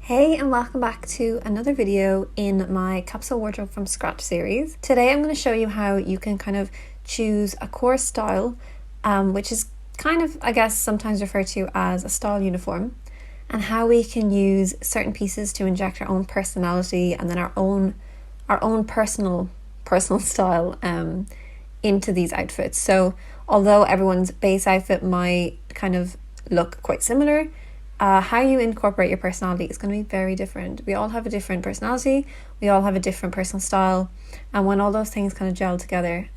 Hey, and welcome back to another video in my Capsule Wardrobe from Scratch series. Today I'm going to show you how you can kind of choose a core style, which is kind of, I guess, sometimes referred to as a style uniform, and how we can use certain pieces to inject our own personality and then our own personal style into these outfits. So although everyone's base outfit might kind of look quite similar, how you incorporate your personality is going to be very different. We all have a different personality, we all have a different personal style, and when all those things kind of gel together,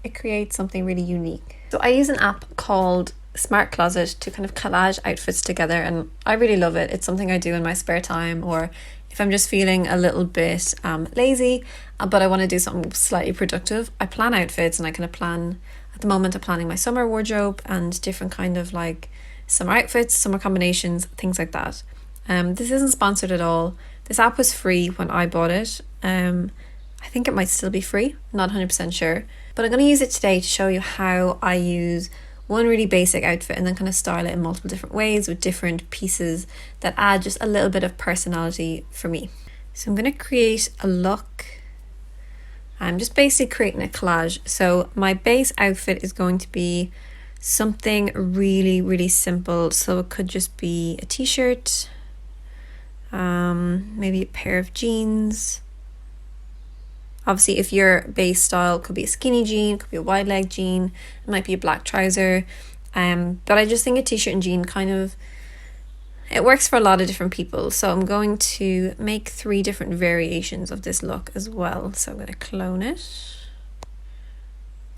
it creates something really unique. So I use an app called Smart Closet to kind of collage outfits together, and I really love it. It's something I do in my spare time, or if I'm just feeling a little bit lazy, but I want to do something slightly productive. I plan outfits, and I kind of plan, at the moment I'm planning my summer wardrobe and different kind of like summer outfits, summer combinations, things like that. This isn't sponsored at all. This app was free when I bought it. I think it might still be free, not 100% sure. But I'm going to use it today to show you how I use one really basic outfit and then kind of style it in multiple different ways with different pieces that add just a little bit of personality for me. So I'm going to create a look. I'm just basically creating a collage. So my base outfit is going to be something really simple. So it could just be a t-shirt, maybe a pair of jeans. Obviously, if your base style could be a skinny jean, could be a wide leg jean, it might be a black trouser. But I just think a t-shirt and jean kind of, it works for a lot of different people. So I'm going to make 3 different variations of this look as well. So I'm going to clone it.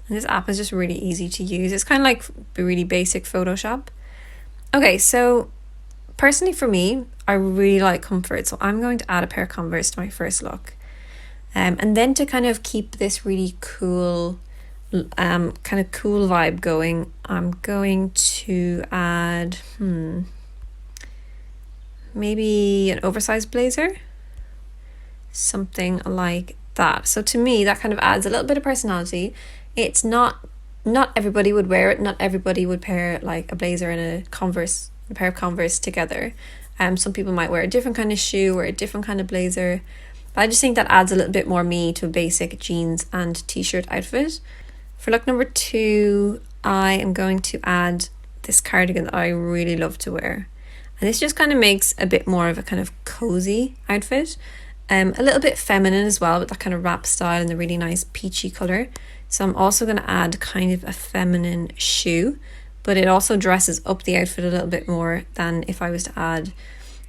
And this app is just really easy to use. It's kind of like really basic Photoshop. Okay, so personally for me, I really like comfort. So I'm going to add a pair of Converse to my first look. And then to kind of keep this really cool, kind of cool vibe going, I'm going to add, maybe an oversized blazer. Something like that. So to me, that kind of adds a little bit of personality. It's not everybody would wear it. Not everybody would pair like a blazer and a pair of Converse together. Some people might wear a different kind of shoe or a different kind of blazer. But I just think that adds a little bit more me to a basic jeans and t-shirt outfit. For look number 2, I am going to add this cardigan that I really love to wear. And this just kind of makes a bit more of a kind of cozy outfit. A little bit feminine as well, with that kind of wrap style and the really nice peachy colour. So I'm also going to add kind of a feminine shoe, but it also dresses up the outfit a little bit more than if I was to add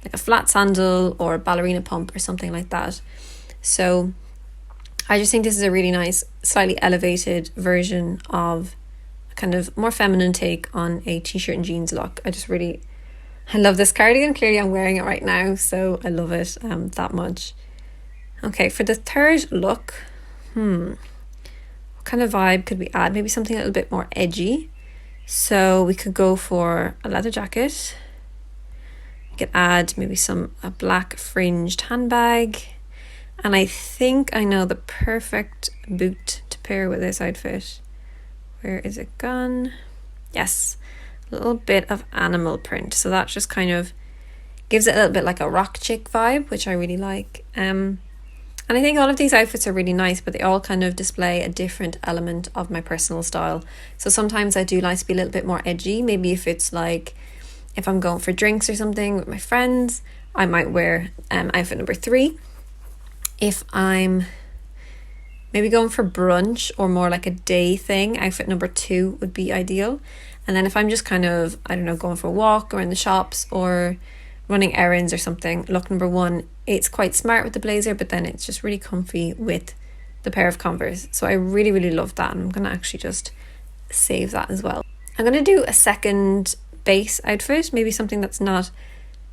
like a flat sandal or a ballerina pump or something like that. So I just think this is a really nice, slightly elevated version of a kind of more feminine take on a t-shirt and jeans look. I love this cardigan. Clearly I'm wearing it right now, so I love it that much. Okay, for the third look, what kind of vibe could we add? Maybe something a little bit more edgy. So we could go for a leather jacket. We could add maybe a black fringed handbag. And I think I know the perfect boot to pair with this outfit. Where is it gone? Yes, a little bit of animal print. So that just kind of gives it a little bit like a rock chick vibe, which I really like. And I think all of these outfits are really nice, but they all kind of display a different element of my personal style. So sometimes I do like to be a little bit more edgy. Maybe if it's like, if I'm going for drinks or something with my friends, I might wear outfit number 3. If I'm maybe going for brunch or more like a day thing, outfit number 2 would be ideal. And then if I'm just kind of, I don't know, going for a walk or in the shops or running errands or something, look number 1, it's quite smart with the blazer, but then it's just really comfy with the pair of Converse. So I really love that, and I'm going to actually just save that as well. I'm going to do a second base outfit, maybe something that's not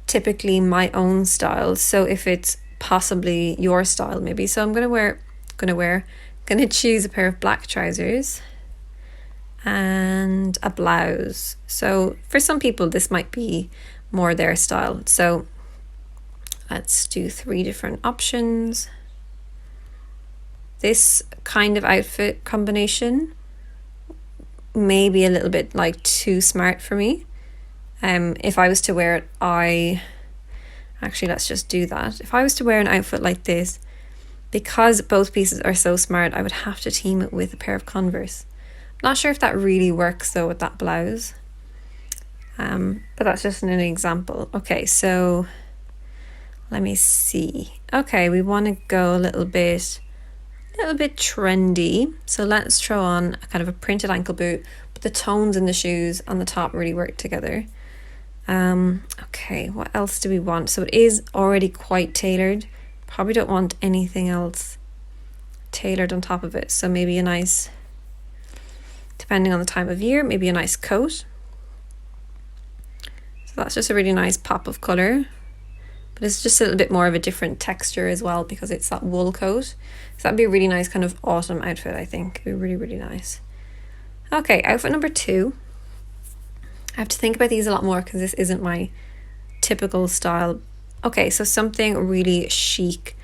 typically my own style. So if it's possibly your style maybe. So I'm going to choose a pair of black trousers and a blouse. So for some people this might be more their style. So let's do 3 different options. This kind of outfit combination may be a little bit like too smart for me. If I was to wear it, I Actually, let's just do that. If I was to wear an outfit like this, because both pieces are so smart, I would have to team it with a pair of Converse. Not sure if that really works though with that blouse. But that's just an example. Okay, so let me see. Okay, we want to go a little bit trendy. So let's throw on a kind of a printed ankle boot, but the tones in the shoes on the top really work together. Okay, what else do we want? So it is already quite tailored. Probably don't want anything else tailored on top of it. So maybe a nice, depending on the time of year, maybe a nice coat. So that's just a really nice pop of color, but it's just a little bit more of a different texture as well because it's that wool coat. So that'd be a really nice kind of autumn outfit, I think. It'd be really, really nice. Okay, outfit number 2. I have to think about these a lot more because this isn't my typical style. Okay, so something really chic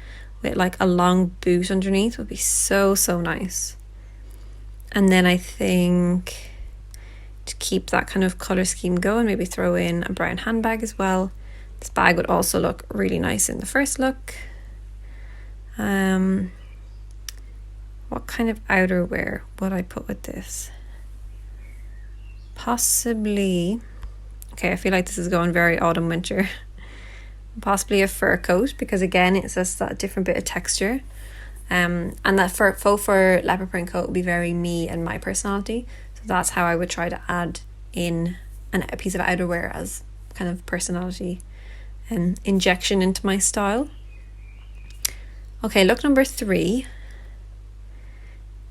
with like a long boot underneath would be so, so nice. And then I think to keep that kind of color scheme going, maybe throw in a brown handbag as well. This bag would also look really nice in the first look. What kind of outerwear would I put with this? Possibly, okay, I feel like this is going very autumn winter. Possibly a fur coat, because again, it's just that different bit of texture. And that faux fur leopard print coat would be very me and my personality. So that's how I would try to add in a piece of outerwear as kind of personality and injection into my style. Okay, look number 3.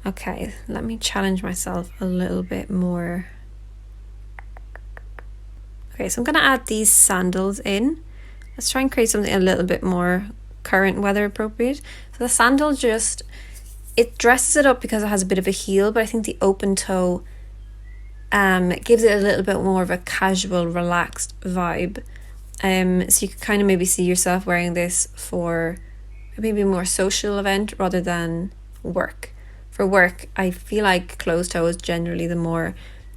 Okay, let me challenge myself a little bit more. Okay, so I'm going to add these sandals in. Let's try and create something a little bit more current weather appropriate. So the sandal just, it dresses it up because it has a bit of a heel, but I think the open toe gives it a little bit more of a casual, relaxed vibe. So you could kind of maybe see yourself wearing this for maybe a more social event rather than work. For work, I feel like closed toe is generally the more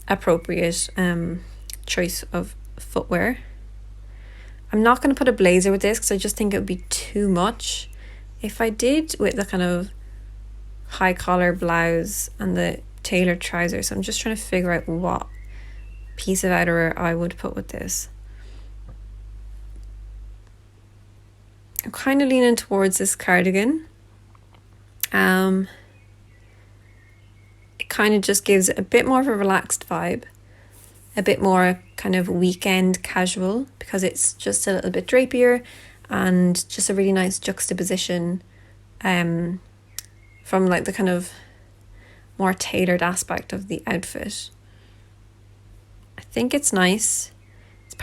appropriate choice of footwear. I'm not going to put a blazer with this because I just think it would be too much. If I did with the kind of high collar blouse and the tailored trousers, I'm just trying to figure out what piece of outerwear I would put with this. I'm kind of leaning towards this cardigan. It kind of just gives it a bit more of a relaxed vibe, a bit more kind of weekend casual because it's just a little bit drapier and just a really nice juxtaposition from like the kind of more tailored aspect of the outfit. I think it's nice. It's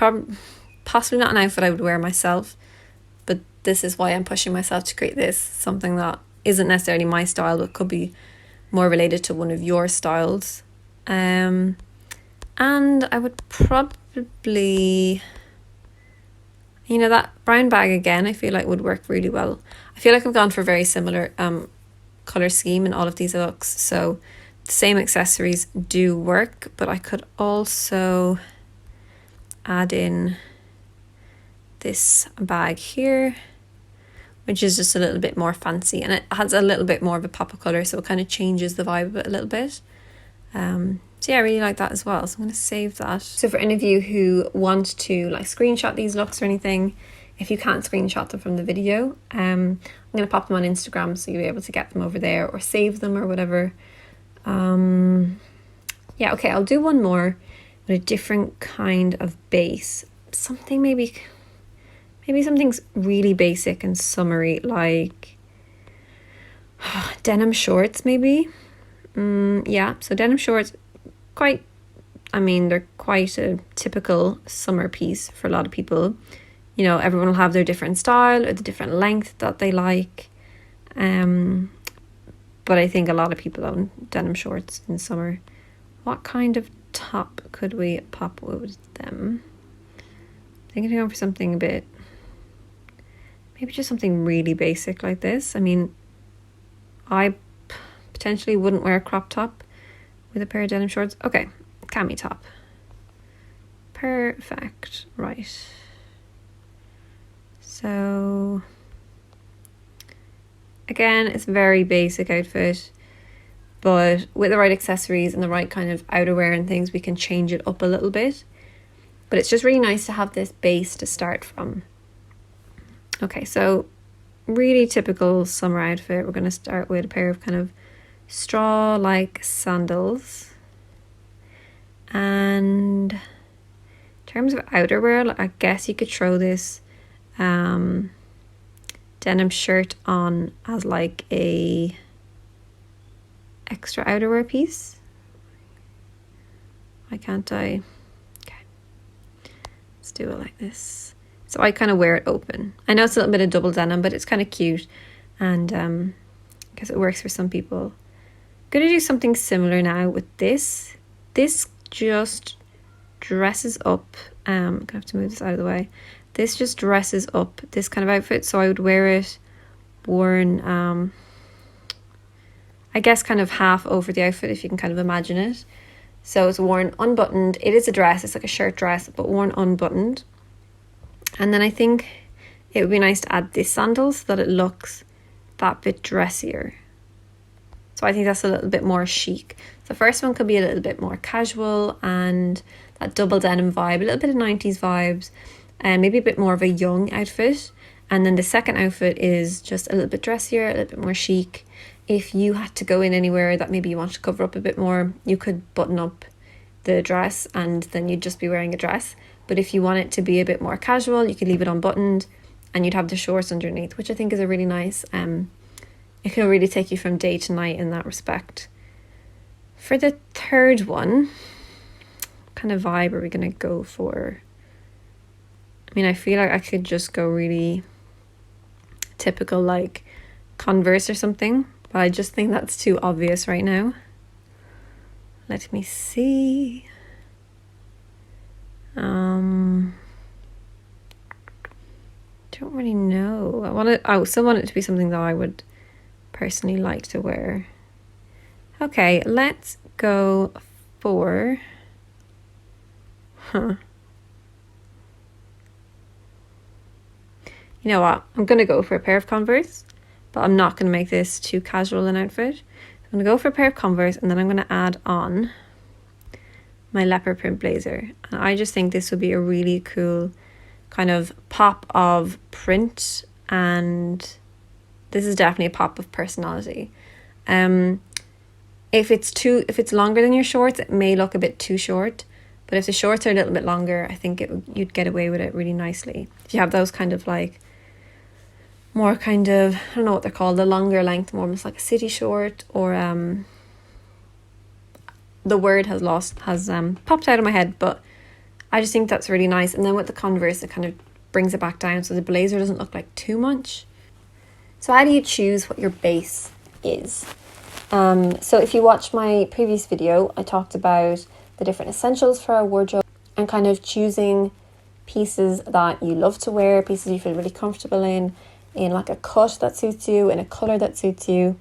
possibly not an outfit I would wear myself, but this is why I'm pushing myself to create this, something that isn't necessarily my style but could be more related to one of your styles. And I would probably, that brown bag again, I feel like would work really well. I feel like I've gone for a very similar colour scheme in all of these looks. So the same accessories do work, but I could also add in this bag here, which is just a little bit more fancy, and it has a little bit more of a pop of colour, so it kind of changes the vibe of it a little bit. So yeah, I really like that as well, so I'm going to save that. So for any of you who want to like screenshot these looks or anything, if you can't screenshot them from the video, I'm going to pop them on Instagram so you'll be able to get them over there or save them or whatever. Yeah, okay, I'll do one more with a different kind of base. Something maybe something's really basic and summery, like denim shorts maybe. Yeah, so denim shorts, they're quite a typical summer piece for a lot of people. Everyone will have their different style or the different length that they like. But I think a lot of people own denim shorts in summer. What kind of top could we pop with them? I think I'm going for something a bit, maybe just something really basic like this. I potentially wouldn't wear a crop top with a pair of denim shorts. Okay, cami top. Perfect, right. So again, it's a very basic outfit, but with the right accessories and the right kind of outerwear and things, we can change it up a little bit. But it's just really nice to have this base to start from. Okay, so really typical summer outfit. We're going to start with a pair of kind of straw-like sandals. And in terms of outerwear, like, I guess you could throw this denim shirt on as like a extra outerwear piece. Why can't I? Okay, let's do it like this. So I kind of wear it open. I know it's a little bit of double denim, but it's kind of cute, and I guess it works for some people. I'm gonna do something similar now with this. This just dresses up. I'm gonna have to move this out of the way. This just dresses up this kind of outfit, so I would wear it worn, I guess kind of half over the outfit, if you can kind of imagine it. So it's worn unbuttoned. It is a dress, it's like a shirt dress, but worn unbuttoned. And then I think it would be nice to add this sandal so that it looks that bit dressier. So I think that's a little bit more chic. The first one could be a little bit more casual and that double denim vibe, a little bit of 90s vibes, and maybe a bit more of a young outfit. And then the second outfit is just a little bit dressier, a little bit more chic. If you had to go in anywhere that maybe you want to cover up a bit more, you could button up the dress and then you'd just be wearing a dress. But if you want it to be a bit more casual, you could leave it unbuttoned and you'd have the shorts underneath, which I think is a really nice, it can really take you from day to night in that respect. For the third one, what kind of vibe are we going to go for? I mean, I feel like I could just go really typical, like Converse or something, but I just think that's too obvious right now. Let me see. Don't really know. I still want it to be something that I would personally like to wear. Okay, let's go for you know what? I'm gonna go for a pair of Converse, but I'm not gonna make this too casual an outfit. I'm gonna go for a pair of Converse and then I'm gonna add on my leopard print blazer. And I just think this would be a really cool kind of pop of print, and this is definitely a pop of personality. If it's longer than your shorts, it may look a bit too short, but if the shorts are a little bit longer, I think you'd get away with it really nicely. If you have those kind of like more kind of, I don't know what they're called, the longer length, more almost like a city short, or the word has popped out of my head, but I just think that's really nice. And then with the Converse, it kind of brings it back down so the blazer doesn't look like too much. So how do you choose what your base is? So if you watch my previous video, I talked about the different essentials for our wardrobe and kind of choosing pieces that you love to wear, pieces you feel really comfortable in like a cut that suits you, in a colour that suits you.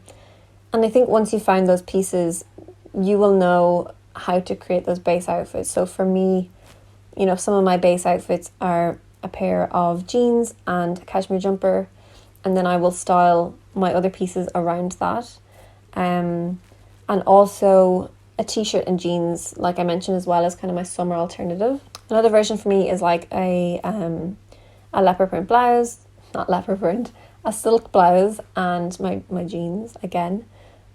And I think once you find those pieces, you will know how to create those base outfits. So for me, you know, some of my base outfits are a pair of jeans and a cashmere jumper, and then I will style my other pieces around that. And also a t-shirt and jeans, like I mentioned, as well as kind of my summer alternative. Another version for me is like a leopard print blouse, not leopard print, a silk blouse, and my jeans again,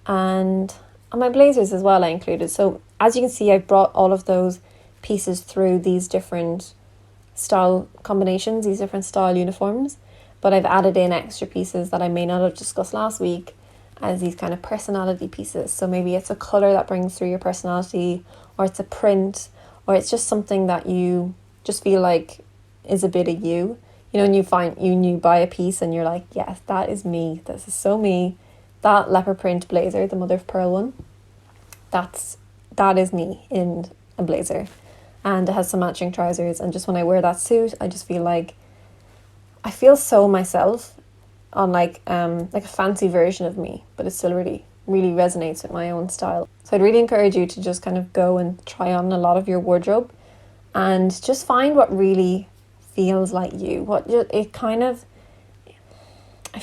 and my blazers as well I included. So as you can see, I've brought all of those pieces through these different style combinations, these different style uniforms, but I've added in extra pieces that I may not have discussed last week as these kind of personality pieces. So maybe it's a colour that brings through your personality, or it's a print, or it's just something that you just feel like is a bit of you. You know, and you buy a piece and you're like, yes, that is me. This is so me. That leopard print blazer, the mother of pearl one, that is me in a blazer. And it has some matching trousers, and just when I wear that suit, I just feel like I feel so myself, on like a fancy version of me, but it still really, really resonates with my own style. So I'd really encourage you to just kind of go and try on a lot of your wardrobe and just find what really feels like you. It kind of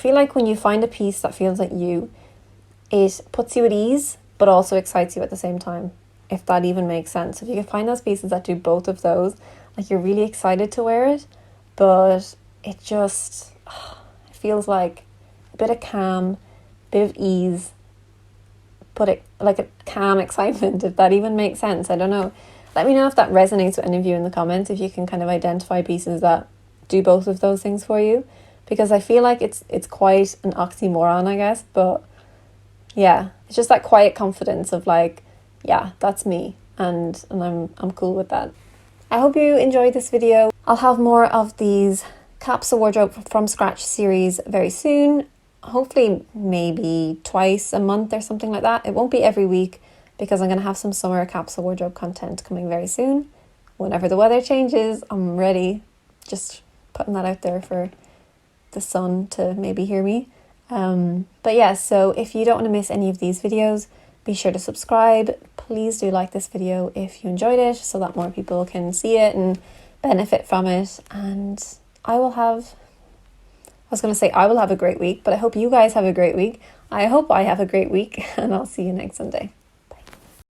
feel like when you find a piece that feels like you, it puts you at ease, but also excites you at the same time, if that even makes sense. If you can find those pieces that do both of those, like you're really excited to wear it, but it just it feels like a bit of calm, bit of ease, put it like a calm excitement, if that even makes sense. I don't know. Let me know if that resonates with any of you in the comments, if you can kind of identify pieces that do both of those things for you, because I feel like it's quite an oxymoron, I guess, but yeah, it's just that quiet confidence of like, yeah, that's me, and I'm cool with that. I hope you enjoyed this video. I'll have more of these capsule wardrobe from scratch series very soon. Hopefully maybe twice a month or something like that. It won't be every week, because I'm going to have some summer capsule wardrobe content coming very soon. Whenever the weather changes, I'm ready. Just putting that out there for the sun to maybe hear me. But yeah, so if you don't want to miss any of these videos, be sure to subscribe. Please do like this video if you enjoyed it, so that more people can see it and benefit from it. And I will have a great week, but I hope you guys have a great week. I hope I have a great week, and I'll see you next Sunday.